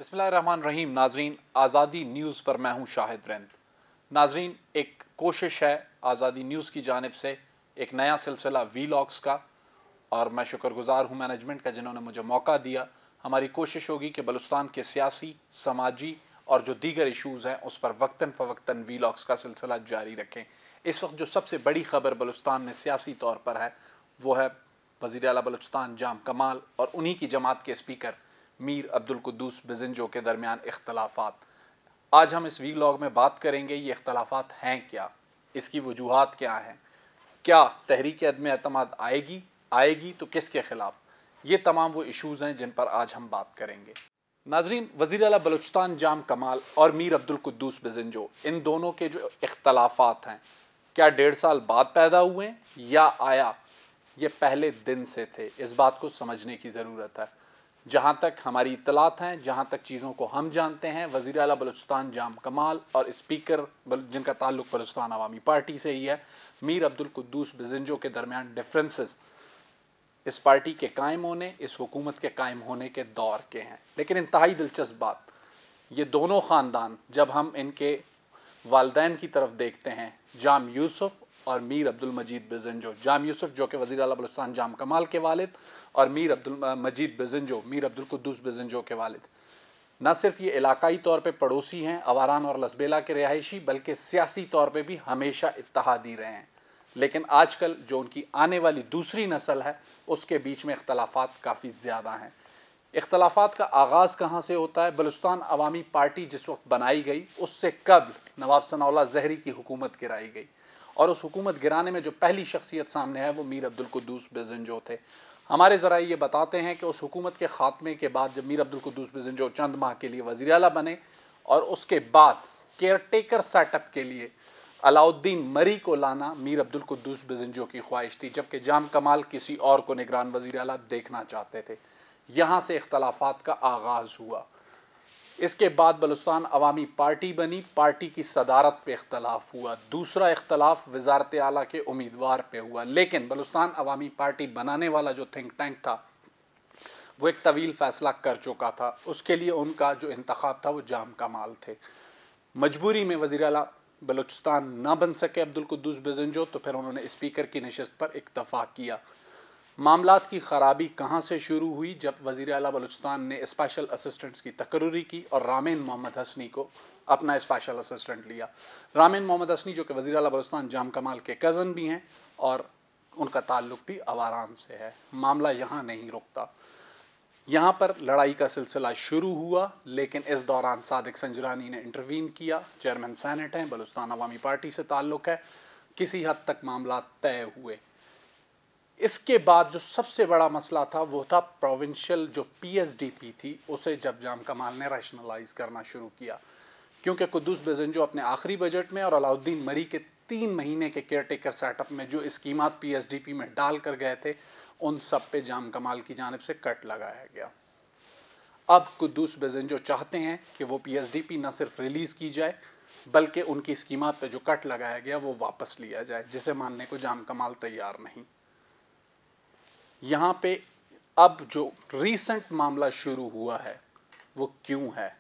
बिस्मिल्लाहिर्रहमानिर्रहीम। नाजरीन, आज़ादी न्यूज़ पर मैं हूँ शाहिद रंद। नाजरीन, एक कोशिश है आज़ादी न्यूज़ की जानिब से एक नया सिलसिला वीलॉग्स का, और मैं शुक्रगुजार हूँ मैनेजमेंट का जिन्होंने मुझे मौका दिया। हमारी कोशिश होगी कि बलूचिस्तान के सियासी, समाजी और जो दीगर इशूज़ हैं उस पर वक्तन फ़वक्तन वीलॉग्स का सिलसिला जारी रखें। इस वक्त जो सबसे बड़ी ख़बर बलूचिस्तान में सियासी तौर पर है वो है वज़ीर आला बलूचिस्तान जाम कमाल और उन्हीं की जमात के स्पीकर मीर अब्दुल कुद्दूस बिज़िंजो के दरमियान इख्तलाफात। आज हम इस वीलॉग में बात करेंगे ये इख्तलाफात हैं क्या, इसकी वजूहात क्या हैं, क्या तहरीक अदम एतमाद आएगी तो किसके खिलाफ। ये तमाम वो इशूज़ हैं जिन पर आज हम बात करेंगे। नाजरीन, वज़ीर आला बलूचिस्तान जाम कमाल और मीर अब्दुल कुद्दूस बिज़िंजो, इन दोनों के जो इख्तलाफात हैं क्या 1.5 साल बाद पैदा हुए या आया ये पहले दिन से थे, इस बात को समझने की ज़रूरत है। जहाँ तक हमारी इत्तलात हैं, जहाँ तक चीज़ों को हम जानते हैं, वज़ीर आला बलूचिस्तान जाम कमाल और स्पीकर जिनका ताल्लुक़ बलूचिस्तान अवामी पार्टी से ही है, मीर अब्दुल कुद्दूस बिज़िंजो के दरमियान डिफरेंसेस इस पार्टी के कायम होने, इस हुकूमत के कायम होने के दौर के हैं। लेकिन इंतहाई दिलचस्प बात, ये दोनों ख़ानदान जब हम इनके वालदैन की तरफ देखते हैं, जाम यूसुफ और मीर अब्दुल मजीद बिज़िंजो, जाम यूसुफ जो कि वज़ीर आला बलूचिस्तान जाम कमाल के वालिद और मीर अब्दुल मजीद बिज़िंजो मीर अब्दुल कुद्दूस बिज़िंजो के वालिद, न सिर्फ ये इलाकाई तौर पे पड़ोसी हैं, अवारान और लसबेला के रिहायशी, बल्कि सियासी तौर पे भी हमेशा इत्तहादी रहे हैं। लेकिन आजकल जो उनकी आने वाली दूसरी नस्ल है उसके बीच में इख्तलाफात काफ़ी ज़्यादा हैं। इख्तलाफात का आगाज़ कहाँ से होता है? बलूचिस्तान अवामी पार्टी जिस वक्त बनाई गई उससे कब्ल नवाब सनाउल्लाह ज़हरी की हुकूमत गिराई गई, और उस हुकूमत गिराने में जो पहली शख्सियत सामने है वो मीर अब्दुल कुद्दूस बिज़िंजो थे। हमारे ज़राए ये बताते हैं कि उस हुकूमत के ख़ात्मे के बाद जब मीर अब्दुल कुद्दूस बिज़िंजो चंद माह के लिए वज़ीर आला बने और उसके बाद केयर टेकर सेटअप के लिए अलाउद्दीन मरी को लाना मीर अब्दुल कुद्दूस बिज़िंजो की ख्वाहिश थी, जबकि जाम कमाल किसी और को निगरान वज़ीर आला देखना चाहते थे। यहाँ से इख्तलाफात का आगाज़ हुआ। इसके बाद बलूचिस्तान अवामी पार्टी बनी, पार्टी की सदारत पे इख्तलाफ हुआ। दूसरा इख्तलाफ वज़ारत आला के उम्मीदवार पे हुआ। लेकिन बलूचिस्तान अवामी पार्टी बनाने वाला जो थिंक टैंक था वो एक तवील फ़ैसला कर चुका था, उसके लिए उनका जो इंतखाब था वो जाम कमाल थे। मजबूरी में वज़ीर आला बलूचिस्तान ना बन सके अब्दुल कुद्दूस बिज़िंजो, तो फिर उन्होंने स्पीकर की नशिस्त पर इत्तफ़ाक़ किया। मामलात की ख़राबी कहाँ से शुरू हुई? जब वज़ीर आला बलूचिस्तान ने स्पेशल असिस्टेंट्स की तकर्री की और रामीन मोहम्मद हसनी को अपना स्पेशल असिस्टेंट लिया। रामीन मोहम्मद हसनी जो कि वज़ीर आला बलूचिस्तान जाम कमाल के कज़न भी हैं और उनका ताल्लुक़ भी अवारान से है। मामला यहाँ नहीं रुकता, यहाँ पर लड़ाई का सिलसिला शुरू हुआ, लेकिन इस दौरान सादिक संजरानी ने इंटरवीन किया। चेयरमैन सेनेट हैं, बलूचिस्तान अवामी पार्टी से ताल्लुक़ है, किसी हद तक मामला तय हुए। इसके बाद जो सबसे बड़ा मसला था वो था प्रोविंशियल जो PSDP थी उसे जब जाम कमाल ने रैशनलाइज करना शुरू किया, क्योंकि कुद्दूस बिज़िंजो अपने आखिरी बजट में और अलाउद्दीन मरी के 3 महीने के केयर टेकर सेटअप में जो स्कीमात PSDP में डाल कर गए थे उन सब पे जाम कमाल की जानिब से कट लगाया गया। अब कुद्दूस बिज़िंजो चाहते हैं कि वो PSDP न सिर्फ रिलीज़ की जाए बल्कि उनकी स्कीमात पे जो कट लगाया गया वो वापस लिया जाए, जिसे मानने को जाम कमाल तैयार नहीं। यहाँ पे अब जो रीसेंट मामला शुरू हुआ है वो क्यों है?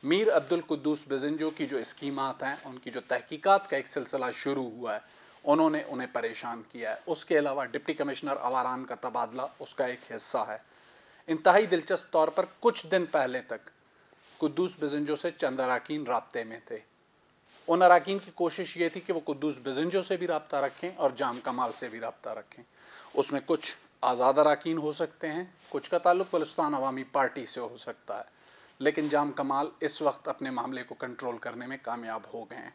मीर अब्दुल कुद्दूस बिज़िंजो की जो स्कीमात हैं उनकी जो तहकीकात का एक सिलसिला शुरू हुआ है उन्होंने उन्हें परेशान किया है। उसके अलावा डिप्टी कमिश्नर अवारान का तबादला उसका एक हिस्सा है। इंतहाई दिलचस्प तौर पर कुछ दिन पहले तक कुद्दूस बिज़िंजो से चंद अराकीन राब्ते में थे। उन अराकीन की कोशिश ये थी कि वो कुद्दूस बिज़िंजो से भी रब्ता रखें और जाम कमाल से भी रब्ता रखें। उसमें कुछ आज़ाद अराकीन हो सकते हैं, कुछ का ताल्लुक़ बलूचिस्तान अवामी पार्टी से हो सकता है, लेकिन जाम कमाल इस वक्त अपने मामले को कंट्रोल करने में कामयाब हो गए हैं।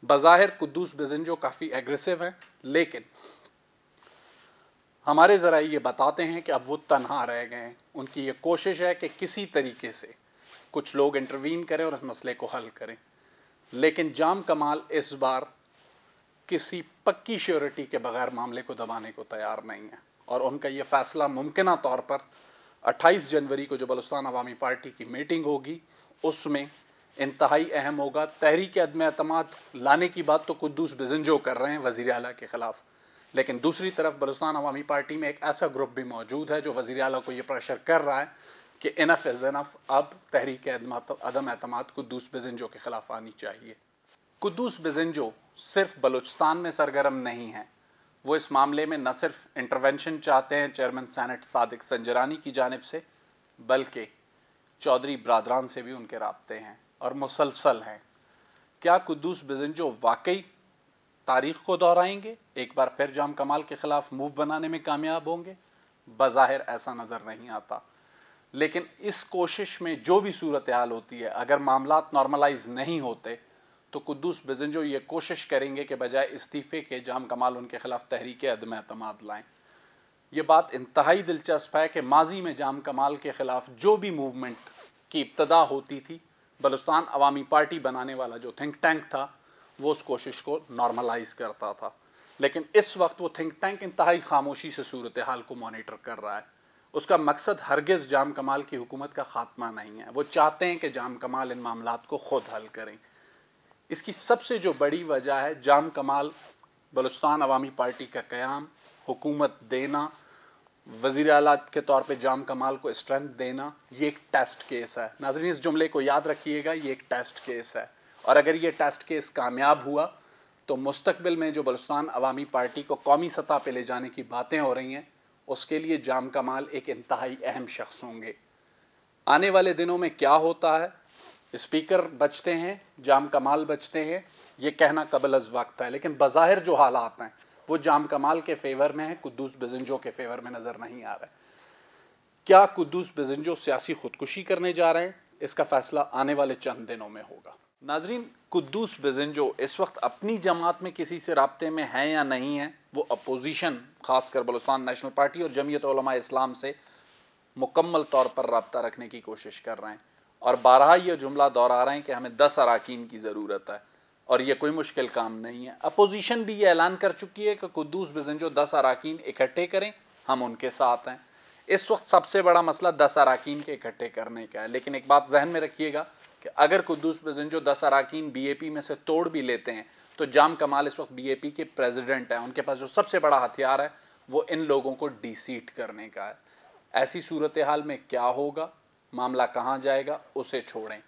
बज़ाहिर कुद्दूस बिज़िंजो काफ़ी एग्रेसिव हैं, लेकिन हमारे ज़राए ये बताते हैं कि अब वो तन्हा रह गए हैं। उनकी ये कोशिश है कि किसी तरीके से कुछ लोग इंटरवीन करें और इस मसले को हल करें, लेकिन जाम कमाल इस बार किसी पक्की श्योरिटी के बगैर मामले को दबाने को तैयार नहीं है, और उनका ये फ़ैसला मुमकिना तौर पर 28 जनवरी को जो बलूचिस्तान अवामी पार्टी की मीटिंग होगी उसमें इंतहाई अहम होगा। तहरीक अदम एतमाद लाने की बात तो कुद्दूस बिज़िंजो कर रहे हैं वज़ीर आला के ख़िलाफ़, लेकिन दूसरी तरफ बलूचिस्तान अवामी पार्टी में एक ऐसा ग्रुप भी मौजूद है जो वज़ीर आला को ये प्रेशर कर रहा है कि इनफ इज़ इनफ, अब तहरीक अदम एतमाद कुद्दूस बेज़ंजो के खिलाफ आनी चाहिए। कुद्दूस बेज़ंजो सिर्फ बलूचिस्तान में सरगर्म नहीं है, वो इस मामले में न सिर्फ इंटरवेंशन चाहते हैं चेयरमैन सेनेट सादिक संजरानी की जानिब से, बल्कि चौधरी बरादरान से भी उनके राब्ते हैं और मुसलसल हैं। क्या कुद्दूस बेज़ंजो वाकई तारीख़ को दोहराएंगे, एक बार फिर जाम कमाल के ख़िलाफ़ मूव बनाने में कामयाब होंगे? बज़ाहिर ऐसा नज़र नहीं आता, लेकिन इस कोशिश में जो भी सूरत हाल होती है, अगर मामलात नॉर्मलाइज नहीं होते तो कुद्दूस बेज़ंजो ये कोशिश करेंगे कि बजाय इस्तीफ़े के जाम कमाल उनके ख़िलाफ़ तहरीक अदम एतमाद लाएँ। ये बात इंतहाई दिलचस्प है कि माजी में जाम कमाल के ख़िलाफ़ जो भी मूवमेंट की इब्तदा होती थी, बलूचिस्तान अवामी पार्टी बनाने वाला जो थिंक टैंक था वो उस कोशिश को नॉर्मलाइज करता था, लेकिन इस वक्त वो थिंक टैंक इंतहाई खामोशी से सूरत हाल को मॉनिटर कर रहा है। उसका मकसद हरगिज़ जाम कमाल की हुकूमत का ख़ात्मा नहीं है, वो चाहते हैं कि जाम कमाल इन मामलात को ख़ुद हल करें। इसकी सबसे जो बड़ी वजह है, जाम कमाल बलूचिस्तान अवामी पार्टी का क़याम, हुकूमत देना, वज़ीर आला के तौर पे जाम कमाल को स्ट्रेंथ देना, ये एक टेस्ट केस है। नाज़रीन, इस जुमले को याद रखिएगा, ये एक टेस्ट केस है, और अगर ये टेस्ट केस कामयाब हुआ तो मुस्तकबिल में जो बलूचिस्तान अवामी पार्टी को कौमी सतह पे ले जाने की बातें हो रही हैं, उसके लिए जाम कमाल एक इंतहाई अहम शख्स होंगे। आने वाले दिनों में क्या होता है, स्पीकर बचते हैं, जाम कमाल बचते हैं, ये कहना कबल अज़ वक्त है, लेकिन बज़ाहिर जो हालात हैं वो जाम कमाल के फेवर में है, कुद्दूस बेज़ंजो के फेवर में नज़र नहीं आ रहा है। क्या कुद्दूस बेज़ंजो सियासी खुदकुशी करने जा रहे हैं, इसका फैसला आने वाले चंद दिनों में होगा। नाजरीन, कुद्दूस बेज़ंजो इस वक्त अपनी जमात में किसी से राब्ते में है या नहीं है, वो अपोजिशन खासकर बलूचिस्तान नेशनल पार्टी और जमीयत उलमा इस्लाम से मुकम्मल तौर पर रब्ता रखने की कोशिश कर रहे हैं, और बारहा ये जुमला दोहरा रहे हैं कि हमें 10 अराकीन की ज़रूरत है, और ये कोई मुश्किल काम नहीं है। अपोजिशन भी ये ऐलान कर चुकी है कि कुद्दूस बेज़ंजो 10 अराकीन इकट्ठे करें, हम उनके साथ हैं। इस वक्त सबसे बड़ा मसला 10 अराकीन के इकट्ठे करने का है, लेकिन एक बात जहन में रखिएगा कि अगर कुद्दूस बेज़ंजो 10 अराकीन BAP में से तोड़ भी लेते हैं तो जाम कमाल इस वक्त BAP के प्रेसिडेंट हैं, उनके पास जो सबसे बड़ा हथियार है वो इन लोगों को डिसीट करने का है। ऐसी सूरत हाल में क्या होगा, मामला कहाँ जाएगा, उसे छोड़ें।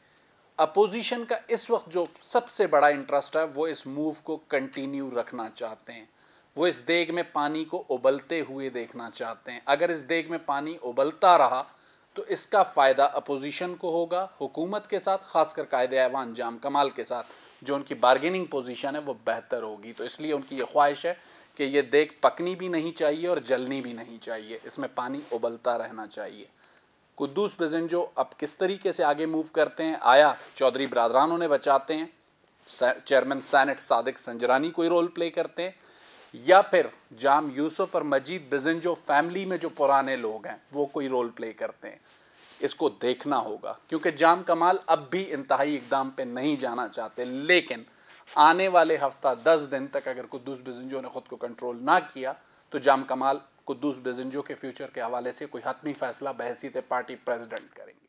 अपोजिशन का इस वक्त जो सबसे बड़ा इंटरेस्ट है वो इस मूव को कंटिन्यू रखना चाहते हैं, वो इस देग में पानी को उबलते हुए देखना चाहते हैं। अगर इस देग में पानी उबलता रहा तो इसका फ़ायदा अपोजिशन को होगा, हुकूमत के साथ, खासकर कायदे ऐवान जाम कमाल के साथ जो उनकी बार्गेनिंग पोजीशन है वो बेहतर होगी। तो इसलिए उनकी ये ख्वाहिश है कि ये देग पकनी भी नहीं चाहिए और जलनी भी नहीं चाहिए, इसमें पानी उबलता रहना चाहिए। कुद्दूस बेज़ंजो अब किस तरीके से आगे मूव करते हैं, आया चौधरी बरादरान उन्हें बचाते हैं, चेयरमैन सेनेट सादिक संजरानी कोई रोल प्ले करते हैं, या फिर जाम यूसुफ और मजीद बेज़ंजो फैमिली में जो पुराने लोग हैं वो कोई रोल प्ले करते हैं, इसको देखना होगा। क्योंकि जाम कमाल अब भी इंतहाई इकदाम पे नहीं जाना चाहते, लेकिन आने वाले हफ्ता 10 दिन तक अगर कुद्दूस बेज़ंजो ने ख़ुद को कंट्रोल ना किया तो जाम कमाल कुद्दूस बेज़ंजो के फ्यूचर के हवाले से कोई हतमी फ़ैसला बहसीत पार्टी प्रेसिडेंट करेंगे।